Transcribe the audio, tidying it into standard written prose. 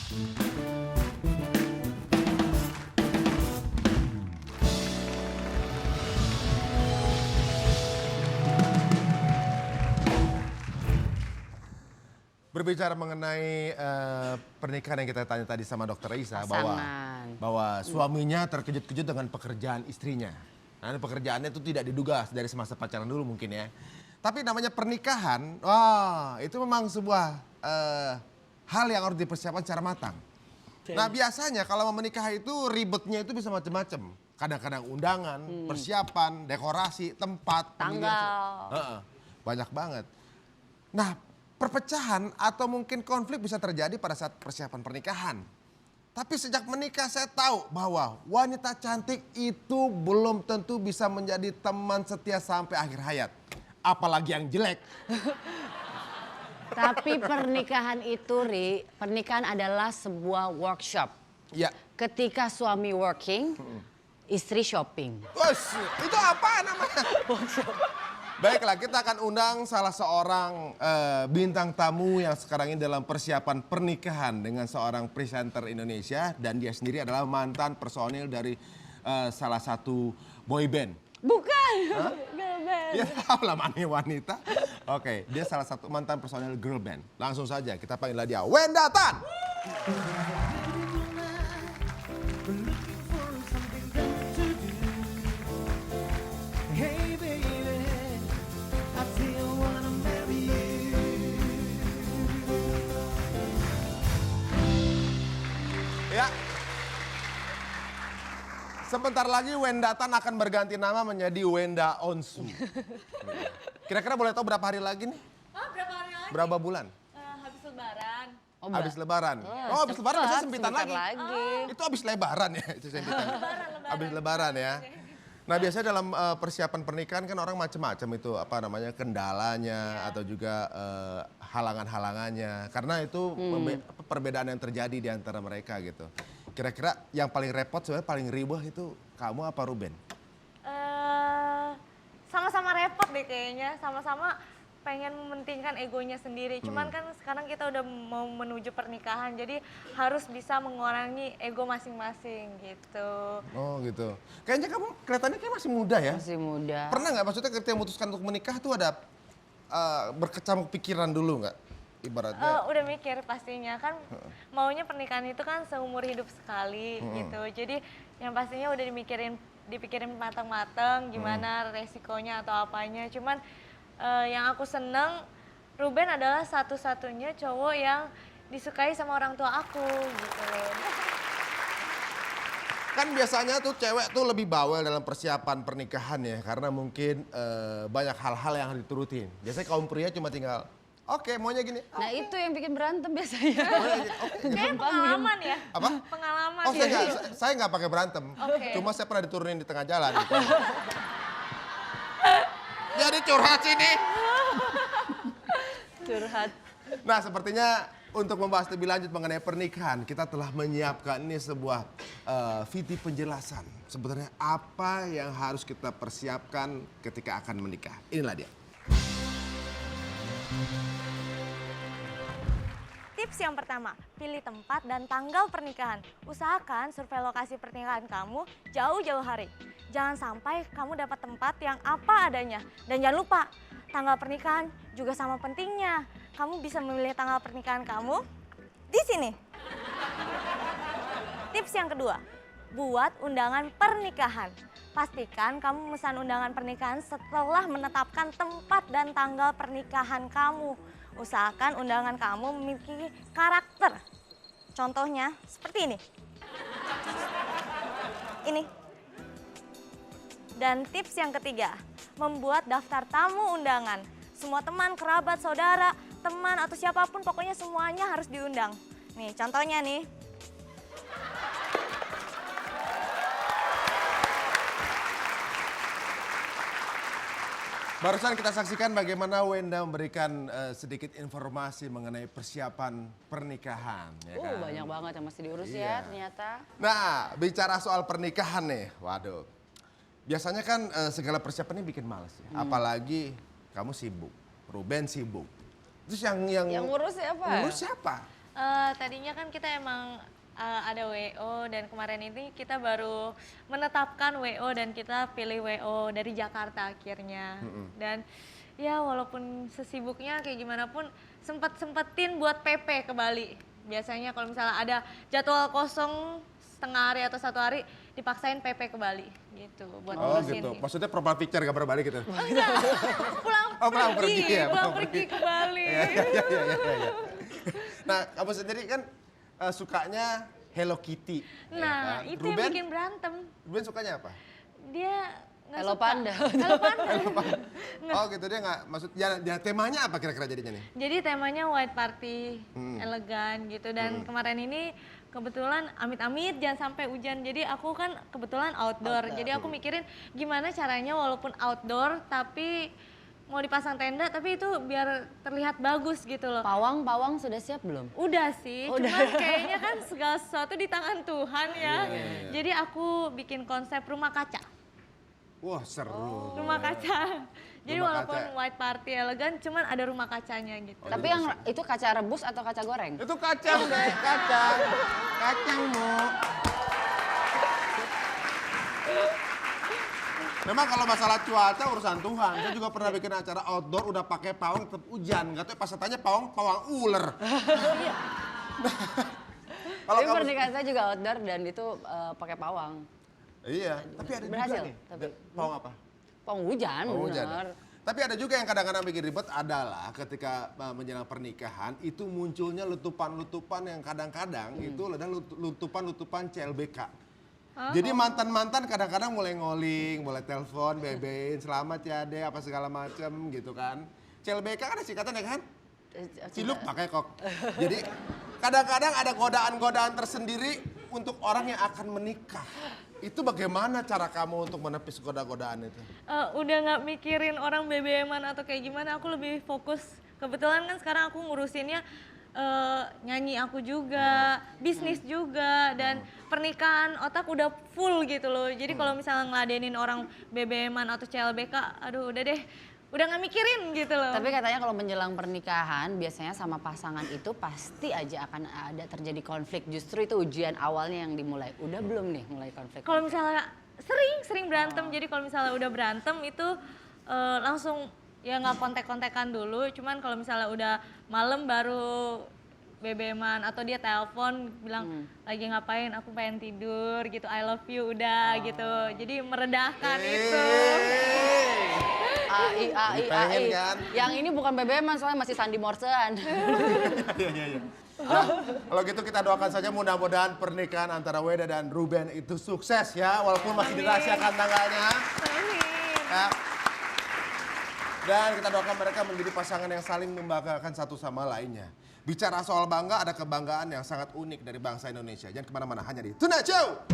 Berbicara mengenai pernikahan yang kita tanya tadi sama Dokter Raisa bahwa suaminya terkejut-kejut dengan pekerjaan istrinya. Nah, pekerjaannya itu tidak diduga dari semasa pacaran dulu mungkin ya. Tapi namanya pernikahan, wah itu memang sebuah hal yang harus dipersiapkan secara matang. Nah biasanya kalau mau menikah itu ribetnya itu bisa macam-macam. Kadang-kadang undangan, persiapan, dekorasi, tempat, tanggal. Banyak banget. Nah perpecahan atau mungkin konflik bisa terjadi pada saat persiapan pernikahan. Tapi sejak menikah saya tahu bahwa wanita cantik itu belum tentu bisa menjadi teman setia sampai akhir hayat. Apalagi yang jelek. Tapi pernikahan itu, Ri, pernikahan adalah sebuah workshop. Ya. Ketika suami working, istri shopping. Wes, itu apa namanya? Workshop. Baiklah, kita akan undang salah seorang bintang tamu yang sekarang ini dalam persiapan pernikahan dengan seorang presenter Indonesia. Dan dia sendiri adalah mantan personil dari salah satu boy band. Bukan, girl band. Ya tahu lah mana wanita. Oke, dia salah satu mantan personil girl band. Langsung saja kita panggillah dia, Wenda Tan. Ya. Sebentar lagi Wenda Tan akan berganti nama menjadi Wenda Onsu. Kira-kira boleh tahu berapa hari lagi nih? Oh, berapa hari lagi? Berapa bulan? Habis lebaran. Habis lebaran. Oh, habis lebaran bisa sempitan lagi. Itu habis lebaran ya, itu sempitan. Habis lebaran ya. Nah, biasanya dalam persiapan pernikahan kan orang macam-macam itu apa namanya kendalanya atau juga halangan-halangannya. Karena itu perbedaan yang terjadi di antara mereka gitu. Kira-kira yang paling repot sebenarnya paling ribet itu kamu apa Ruben? Sama-sama repot deh kayaknya, sama-sama pengen mementingkan egonya sendiri. Cuman kan sekarang kita udah mau menuju pernikahan, jadi harus bisa mengurangi ego masing-masing gitu. Oh gitu. Kayaknya kamu kelihatannya kayak masih muda ya? Masih muda. Pernah nggak maksudnya ketika memutuskan untuk menikah tuh ada berkecamuk pikiran dulu nggak? Ibaratnya. Udah mikir pastinya kan maunya pernikahan itu kan seumur hidup sekali gitu. Jadi yang pastinya udah dipikirin matang-matang gimana resikonya atau apanya. Cuman yang aku seneng Ruben adalah satu-satunya cowok yang disukai sama orang tua aku gitu loh. Kan biasanya tuh cewek tuh lebih bawel dalam persiapan pernikahan ya. Karena mungkin banyak hal-hal yang harus diturutin. Biasanya kaum pria cuma tinggal, oke maunya gini. Nah itu yang bikin berantem biasanya. Kayaknya pengalaman ya. Apa? Pengalaman. Oh saya nggak pakai berantem. Cuma saya pernah diturunin di tengah jalan. Gitu. Jadi curhat sini. Curhat. Nah sepertinya untuk membahas lebih lanjut mengenai pernikahan, kita telah menyiapkan ini sebuah VT penjelasan. Sebenarnya apa yang harus kita persiapkan ketika akan menikah. Inilah dia. Tips yang pertama, pilih tempat dan tanggal pernikahan. Usahakan survei lokasi pernikahan kamu jauh-jauh hari. Jangan sampai kamu dapat tempat yang apa adanya. Dan jangan lupa, tanggal pernikahan juga sama pentingnya. Kamu bisa memilih tanggal pernikahan kamu di sini. Tips yang kedua, buat undangan pernikahan. Pastikan kamu memesan undangan pernikahan setelah menetapkan tempat dan tanggal pernikahan kamu. Usahakan undangan kamu memiliki karakter. Contohnya seperti ini. Ini. Dan tips yang ketiga, membuat daftar tamu undangan. Semua teman, kerabat, saudara, teman atau siapapun pokoknya semuanya harus diundang. Nih contohnya nih. Barusan kita saksikan bagaimana Wenda memberikan sedikit informasi mengenai persiapan pernikahan. Ya kan? Banyak banget yang masih diurus ya ternyata. Nah, bicara soal pernikahan nih, waduh. Biasanya kan segala persiapan ini bikin males ya. Apalagi kamu sibuk, Ruben sibuk. Terus yang ngurus siapa? Ngurus siapa? Tadinya kan kita emang ada WO dan kemarin ini kita baru menetapkan WO dan kita pilih WO dari Jakarta akhirnya. Dan ya walaupun sesibuknya kayak gimana pun sempetin buat PP ke Bali. Biasanya kalau misalnya ada jadwal kosong setengah hari atau 1 hari dipaksain PP ke Bali gitu buat ngurusin. Gitu. Maksudnya profile picture gambar Bali gitu. Enggak, pulang pergi, pulang pergi ke Bali. Iya. Nah, kamu sendiri kan sukanya Hello Kitty. Nah, ya kan? itu yang bikin berantem. Ruben sukanya apa? Dia nggak Hello suka. Panda. Hello Panda. Oh gitu, dia nggak, maksud ya temanya apa kira-kira jadinya nih? Jadi temanya white party, elegan gitu. Dan kemarin ini kebetulan amit-amit jangan sampai hujan. Jadi aku kan kebetulan outdoor. Jadi aku mikirin gimana caranya walaupun outdoor tapi mau dipasang tenda tapi itu biar terlihat bagus gitu loh. Pawang sudah siap belum? Udah sih, Udah. cuman kayaknya kan segala sesuatu di tangan Tuhan ya. Jadi aku bikin konsep rumah kaca. Wah seru. Rumah kaca. Jadi Rumah walaupun kaca. white party elegan, cuman ada rumah kacanya gitu. Oh, Tapi jadi yang itu kaca rebus atau kaca goreng? Itu kacang deh, kacang. Kacang Mo. Memang kalau masalah cuaca urusan Tuhan. Saya juga pernah bikin acara outdoor udah pakai pawang tetap hujan. Gak tahu pas saya tanya pawang ular. Kalau Tapi kamu pernikahan saya juga outdoor dan itu pakai pawang. iya, tapi ada Berhasil, juga nih. tapi. Pawang apa? Pawang hujan, Pawang hujan. bener. Tapi ada juga yang kadang-kadang bikin ribet adalah ketika menjelang pernikahan itu munculnya letupan-letupan yang kadang-kadang itu adalah letupan-letupan CLBK. Jadi mantan-mantan kadang-kadang mulai ngoling, mulai telepon, bebein, selamat ya deh, apa segala macem gitu kan. CLBK kan ada singkatan ya kan? Ciluk pakai kok. Jadi kadang-kadang ada godaan-godaan tersendiri untuk orang yang akan menikah. Itu bagaimana cara kamu untuk menepis godaan itu? Udah nggak mikirin orang BBM-an atau kayak gimana, aku lebih fokus. Kebetulan kan sekarang aku ngurusinnya nyanyi aku juga, bisnis juga, dan pernikahan otak udah full gitu loh. Jadi kalau misalnya ngeladenin orang BBM-an atau CLBK, aduh udah deh, udah nggak mikirin gitu loh. Tapi katanya kalau menjelang pernikahan biasanya sama pasangan itu pasti aja akan ada terjadi konflik. Justru itu ujian awalnya yang dimulai. Udah belum nih mulai konflik? Kalau misalnya sering berantem, jadi kalau misalnya udah berantem itu langsung ya nggak kontek-kontekan dulu. Cuman kalau misalnya udah malam baru BBM-an atau dia telepon bilang lagi ngapain, aku pengen tidur gitu, I love you udah gitu. Jadi meredahkan itu. AI. Pengen kan? Yang ini bukan BBM-an soalnya masih sandi morsean. Iya. Nah, kalau gitu kita doakan saja mudah-mudahan pernikahan antara Weda dan Ruben itu sukses ya, walaupun masih dirahasiakan tanggalnya. Amin. Ya. Dan kita doakan mereka menjadi pasangan yang saling membanggakan satu sama lainnya. Bicara soal bangga, ada kebanggaan yang sangat unik dari bangsa Indonesia. Jangan kemana-mana, hanya di Tonight Show.